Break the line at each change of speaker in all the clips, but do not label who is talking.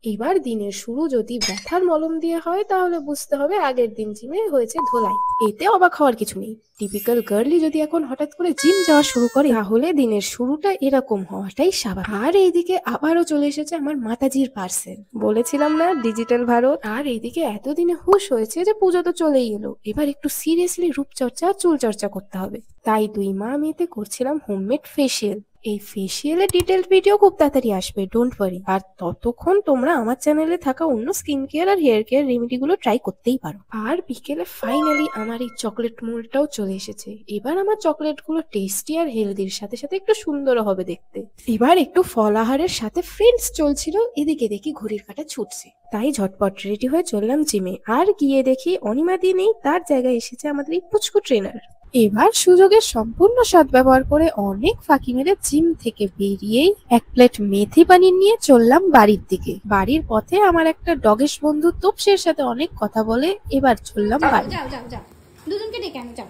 এবার দিনের শুরু যদি ব্যথার মলম দিয়ে হয় তাহলে বুঝতে হবে আগের দিন জিমে হয়েছে ধোলাই। এতে অবাক হওয়ার কিছু নেই। টিপিক্যাল গার্লি যদি এখন হঠাৎ করে জিম যাওয়া শুরু করে তাহলে দিনের শুরুটা এরকম হওয়াটাই স্বাভাবিক। আর এইদিকে আবারও চলে এসেছে আমার মাতাজির পার্সেল। বলেছিলাম না ডিজিটাল ভারত। আর এইদিকে এতদিনে হুঁশ হয়েছে যে পুজো তো চলেই এলো, এবার একটু সিরিয়াসলি রূপচর্চা চুল চর্চা করতে হবে। তাই দুই মা মেয়েতে করছিলাম হোমমেড ফেসিয়াল। এই ফেসিয়ালের ডিটেলড ভিডিও খুব তাড়াতাড়ি আসবে, ডোন্ট ওয়ারি। আর ততক্ষণ তোমরা আমার চ্যানেলে থাকা অন্য স্কিন কেয়ার আর হেয়ার কেয়ার রেমেডিগুলো ট্রাই করতেই পারো। আর বিকেলে ফাইনালি আমার এই চকলেট মোল্ডটাও চলে এসেছে। এবার আমার চকলেটগুলো টেস্টি আর হেলদির সাথে সাথে একটু সুন্দরও হবে দেখতে। এবার একটু ফলাহারের সাথে ফ্রেন্ডস চলছিল, এদিকে দেখি ঘড়ির কাঁটা ছুটছে। তাই ঝটপট রেডি হয়ে চললাম জিমে। আর গিয়ে দেখি অনিমা দি নেই, তার জায়গায় এসেছে আমাদের এই পুচকু ট্রেনার। এবার সুযোগের সম্পূর্ণ সদ্ব্যবহার করে অনেক ফাঁকি মেরে জিম থেকে বেরিয়েই এক প্লেট মেথি পানির নিয়ে চললাম বাড়ির দিকে। বাড়ির পথে আমার একটা ডগেশ বন্ধু তোপসের সাথে অনেক কথা বলে এবার চললাম বাড়ি।
যাও যাও যাও, দুজনকে ডেকে আনো, যাও।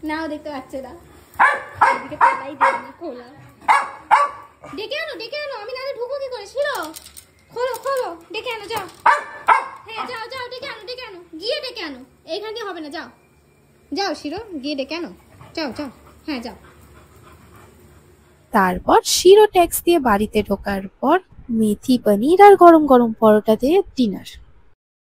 নাও দেখতে পাচ্ছে না, এদিকে তালাই দিইনি খোলা। ডেকে আনো, ডেকে আনো, আমি নালে ঢুকো কি করে? ছিল খোলো খোলো, ডেকে আনো, যাও। হ্যাঁ যাও যাও, ডেকে আনো, ডেকে আনো, গিয়ে ডেকে আনো। এইখান দিয়ে হবে না, যাও যাও শিরো, গিয়ে ডেকে আনো, যাও যাও। হ্যাঁ যাও।
তারপর শিরো ট্যাক্স দিয়ে বাড়িতে ঢোকার পর মেথি পনির আর গরম গরম পরোটা দিয়ে ডিনার।